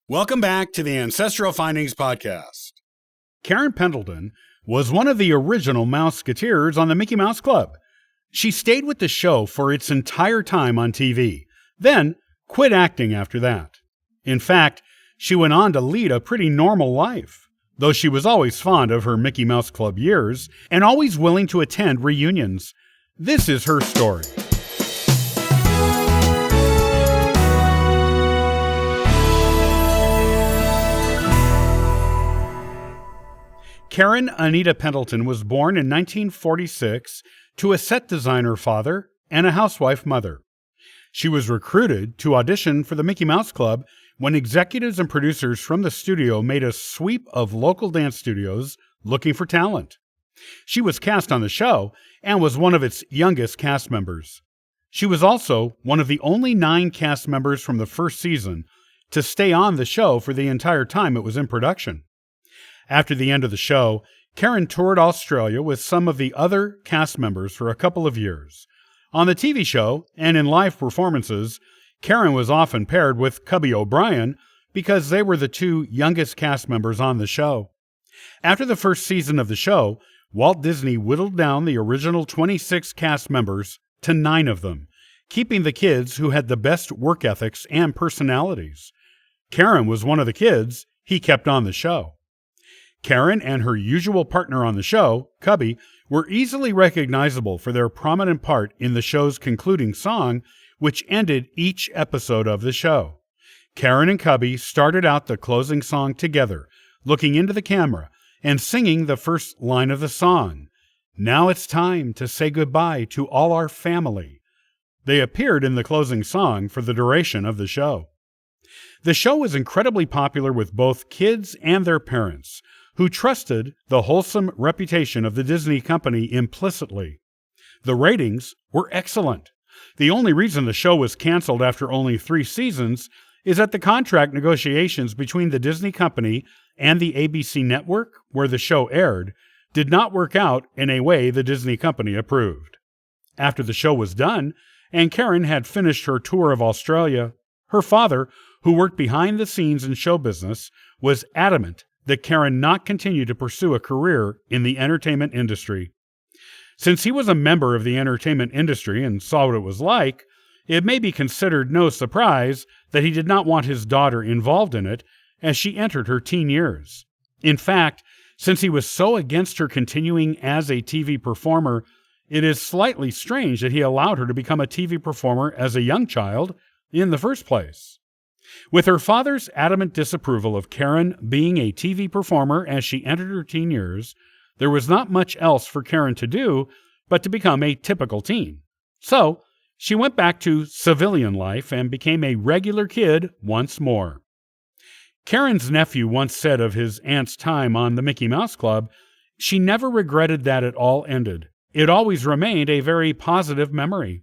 Welcome back to the Ancestral Findings Podcast. Karen Pendleton was one of the original Mouseketeers on the Mickey Mouse Club. She stayed with the show for its entire time on TV, then quit acting after that. In fact, she went on to lead a pretty normal life, though she was always fond of her Mickey Mouse Club years and always willing to attend reunions. This is her story. Karen Anita Pendleton was born in 1946 to a set designer father and a housewife mother. She was recruited to audition for the Mickey Mouse Club when executives and producers from the studio made a sweep of local dance studios looking for talent. She was cast on the show and was one of its youngest cast members. She was also one of the only 9 cast members from the first season to stay on the show for the entire time it was in production. After the end of the show, Karen toured Australia with some of the other cast members for a couple of years. On the TV show and in live performances, Karen was often paired with Cubby O'Brien because they were the 2 youngest cast members on the show. After the first season of the show, Walt Disney whittled down the original 26 cast members to 9 of them, keeping the kids who had the best work ethics and personalities. Karen was one of the kids he kept on the show. Karen and her usual partner on the show, Cubby, were easily recognizable for their prominent part in the show's concluding song, which ended each episode of the show. Karen and Cubby started out the closing song together, looking into the camera and singing the first line of the song. "Now it's time to say goodbye to all our family." They appeared in the closing song for the duration of the show. The show was incredibly popular with both kids and their parents, who trusted the wholesome reputation of the Disney company implicitly. The ratings were excellent. The only reason the show was canceled after only 3 seasons is that the contract negotiations between the Disney company and the ABC network, where the show aired, did not work out in a way the Disney company approved. After the show was done, and Karen had finished her tour of Australia, her father, who worked behind the scenes in show business, was adamant that Karen not continue to pursue a career in the entertainment industry. Since he was a member of the entertainment industry and saw what it was like, it may be considered no surprise that he did not want his daughter involved in it as she entered her teen years. In fact, since he was so against her continuing as a TV performer, it is slightly strange that he allowed her to become a TV performer as a young child in the first place. With her father's adamant disapproval of Karen being a TV performer as she entered her teen years, there was not much else for Karen to do but to become a typical teen. So, she went back to civilian life and became a regular kid once more. Karen's nephew once said of his aunt's time on the Mickey Mouse Club, she never regretted that it all ended. It always remained a very positive memory.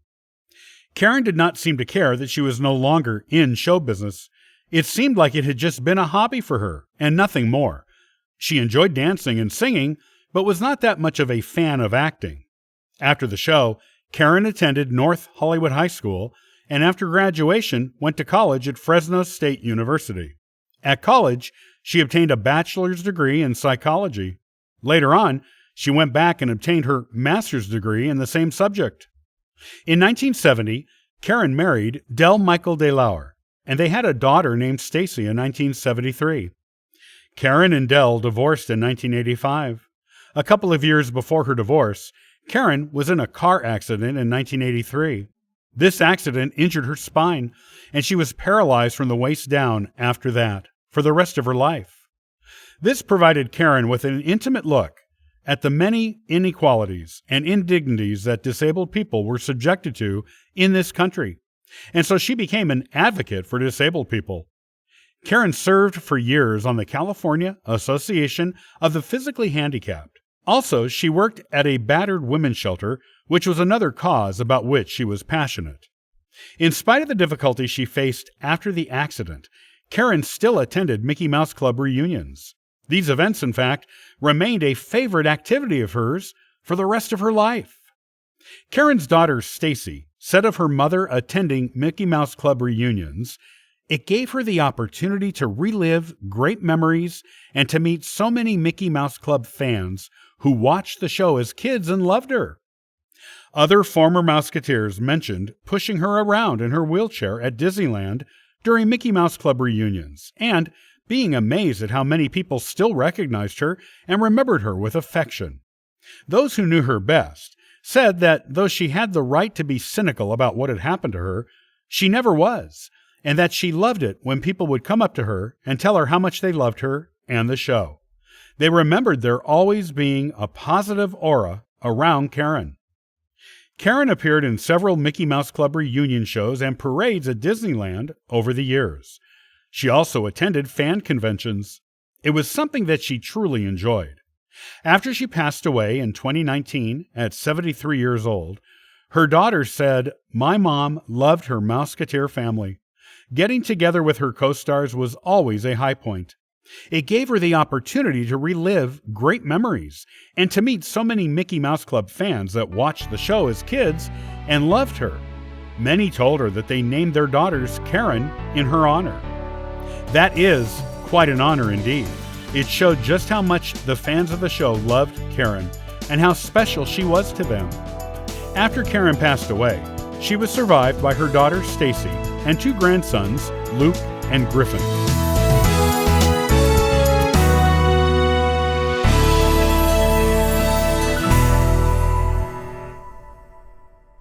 Karen did not seem to care that she was no longer in show business. It seemed like it had just been a hobby for her, and nothing more. She enjoyed dancing and singing, but was not that much of a fan of acting. After the show, Karen attended North Hollywood High School, and after graduation, went to college at Fresno State University. At college, she obtained a bachelor's degree in psychology. Later on, she went back and obtained her master's degree in the same subject. In 1970, Karen married Del Michael DeLauer, and they had a daughter named Stacy in 1973. Karen and Del divorced in 1985. A couple of years before her divorce, Karen was in a car accident in 1983. This accident injured her spine, and she was paralyzed from the waist down after that for the rest of her life. This provided Karen with an intimate look at the many inequalities and indignities that disabled people were subjected to in this country, and so she became an advocate for disabled people. Karen served for years on the California Association of the Physically Handicapped. Also, she worked at a battered women's shelter, which was another cause about which she was passionate. In spite of the difficulties she faced after the accident, Karen still attended Mickey Mouse Club reunions. These events, in fact, remained a favorite activity of hers for the rest of her life. Karen's daughter, Stacy, said of her mother attending Mickey Mouse Club reunions, It gave her the opportunity to relive great memories and to meet so many Mickey Mouse Club fans who watched the show as kids and loved her. Other former Mouseketeers mentioned pushing her around in her wheelchair at Disneyland during Mickey Mouse Club reunions and being amazed at how many people still recognized her and remembered her with affection. Those who knew her best said that though she had the right to be cynical about what had happened to her, she never was, and that she loved it when people would come up to her and tell her how much they loved her and the show. They remembered there always being a positive aura around Karen. Karen appeared in several Mickey Mouse Club reunion shows and parades at Disneyland over the years. She also attended fan conventions. It was something that she truly enjoyed. After she passed away in 2019 at 73 years old, her daughter said, "My mom loved her Mouseketeer family. Getting together with her co-stars was always a high point. It gave her the opportunity to relive great memories and to meet so many Mickey Mouse Club fans that watched the show as kids and loved her. Many told her that they named their daughters Karen in her honor." That is quite an honor indeed. It showed just how much the fans of the show loved Karen and how special she was to them. After Karen passed away, she was survived by her daughter Stacy and two grandsons, Luke and Griffin.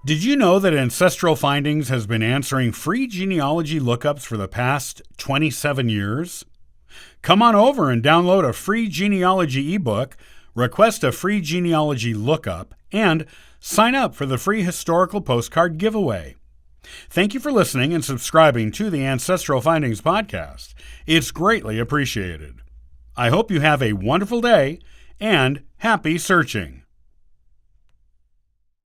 Did you know that Ancestral Findings has been answering free genealogy lookups for the past 27 years? Come on over and download a free genealogy ebook, request a free genealogy lookup, and sign up for the free historical postcard giveaway. Thank you for listening and subscribing to the Ancestral Findings podcast. It's greatly appreciated. I hope you have a wonderful day and happy searching.